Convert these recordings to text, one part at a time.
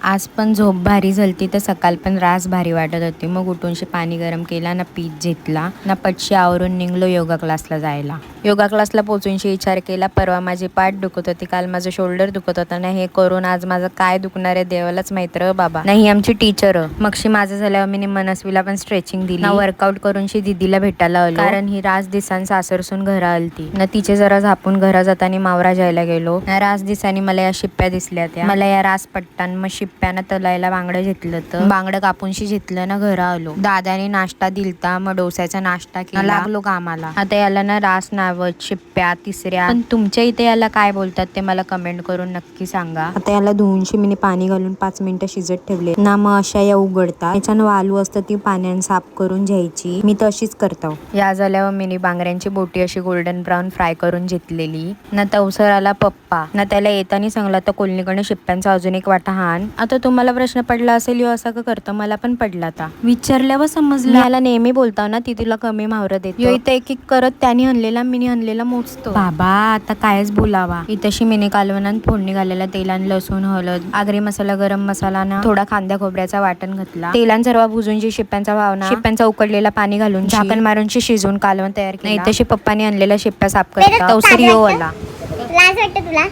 आज पण झोप भारी झालती तर सकाळ पण रास भारी वाटत होती. मग उठूनशी पाणी गरम केला ना, पीठ घेतला ना, पटशी आवरून निघलो योगा क्लासला जायला. योगा क्लासला पोचूनशी विचार केला, परवा माझी पाठ दुखत होती, काल माझं शोल्डर दुखत होता ना, हे करून आज माझं काय दुखणार आहे देवालाच माहित र बाबा. नाही आमची टीचर मगशी माझं झाल्यावर मी मनस्वीला पण स्ट्रेचिंग दिली ना, वर्कआउट करूनशी दिदीला भेटायला आलो, कारण ही रास दिसांनी सासरसून घरा आलती ना. तिचे जरा झापून घरा जाताना मावरा जायला गेलो ना. रास दिसानी मला या शिप्प्या दिसल्या त्या. मला या रास पट्टान मग शिप्प्यानं तलायला बांगडं घेतलं, तर बांगडं कापूनशी घेतलं ना, घरा आलो. दादाने नाश्ता दिलता, मग डोसाचा नाश्ता केला, लागलो कामाला. आता याला ना रास नावत शिप्प्या तिसऱ्या, पण तुमच्या इथे याला काय बोलतात ते मला कमेंट करून नक्की सांगा. आता याला धुवूनशी मी पाणी घालून 5 मिनिटं शिजत ठेवले ना, मग अशा या उघडतात. याच्यानं वालू असतं ती पाण्याने साफ करून घ्यायची, मी तशीच करतो. या झाल्यावर मी बांगड्यांची बोटी अशी गोल्डन ब्राऊन फ्राय करून घेतलेली ना. तवसर आला पप्पा ना, त्याला येताना सांगला तर कोलनीकडे शिप्प्यांचा अजून एक वाटा हाण. आता तुम्हाला प्रश्न पडला असेल यो असं का करतं, मला पण पडला आता. विचारल्यावर समजलं. याला नेहमी बोलताव ना ती तुला कमी मावरं देतो, इथं एक एक करत त्याने आणलेला मिनी आणलेला मोजतो. बाबा आता कायच बोलावा. इथशी मिनी कालवनात फोडणी घालेला, तेलान लसूण हळद आगरी मसाला गरम मसाला ना, थोडा कांदा खोबऱ्याचा वाटण घातला, तेलान सर्व भुजून शिप्प्यांचा वावना शिप्प्यांचा उकडलेला पाणी घालून झाकण मारून शिजवून कालवण तयार केला. नाही तशी पप्पाने आणलेला शिप्प्या साफ करता तवसर यो आला. लाज वाटतं तुला?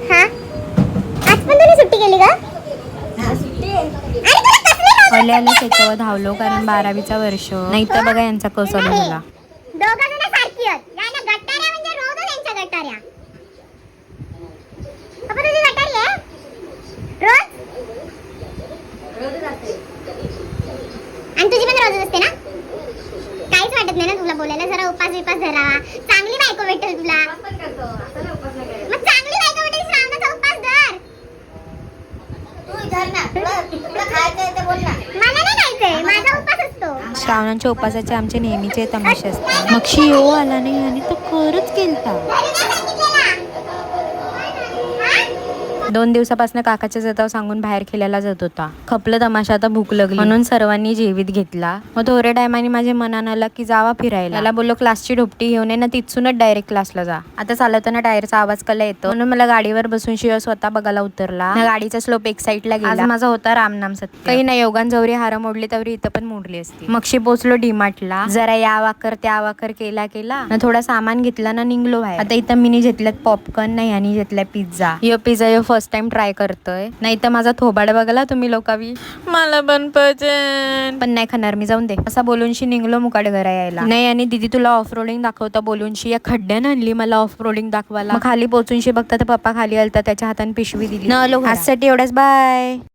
हा आज पण तुम्ही सुट्टी केली का? आल्याला त्याच्यावर धावलो, कारण 12वीचा वर्ष नाही तर बघा यांचा कौशल्य झाला. दोघं जण सारखी आहेत. याला गटाऱ्या म्हणजे रोज यांच्या गटाऱ्या. पप्पा तुझी गटारी आहे रोज? रोजच असते. आणि तुझी पण रोजच असते ना? काहीच वाटत नाही ना तुला बोलायला? जरा उपास विपास धरावा, चांगली बायको भेटेल तुला. मग चांगली बायको भेटेल, श्रावणाचा उपास धर. तू धर ना, तुला खायचंय तर बोल ना. मला नाही खायचंय, माझा उपास असतो. श्रावणाच्या उपासाचे आमचे नेहमीचे तमाशे असतात. मगशी यो आला नाही आणि तो खरंच केलता. 2 दिवसापासून काकाच्या जताव सांगून बाहेर खेळायला जात होता. खपलं तमाशा, आता भूक लागली म्हणून सर्वांनी जेवीत घेतला. मग थोड्या टायमाने माझे मनान आलं की जावा फिरायला. त्याला बोललो क्लासची ढोपटी घेऊन ये ना, तिथूनच डायरेक्ट क्लासला जा. आता चालवताना टायरचा आवाज कला येतो, म्हणून मला गाडीवर बसून शिव स्वतः बघायला उतरला ना. गाडीचा स्लोप एक साईडला गेला. माझा होता रामनाम सत्य. काही नाही, योगान जवरी हार मोडली तवरी इथं पण मोडली असती. मगशी पोचलो डीमार्टला, जरा या वाकर त्या वाकर केला ना, थोडा सामान घेतला ना, निघलो बाहेर. आता इथं मिनी घेतल्यात पॉपकॉर्न नाही आणि घेतलाय पिझ्झा. यो पिझ्झा यो फर्स्ट टाइम ट्राय करतोय, नाही तर माझा थोबाड बघाला तुम्ही लोकावी. मला पण पण नाही खाणार मी, जाऊन दे असा बोलूनशी निघलो मुकाड घरा यायला. नाही आणि दीदी तुला ऑफ रोडिंग दाखवता बोलूनशी या खड्ड्यानं आणली मला ऑफ रोडिंग दाखवायला. खाली पोचूनशी बघता तर पप्पा खाली आलता, त्याच्या हाताने पिशवी दिली ना. आजसाठी एवढ्याच, बाय.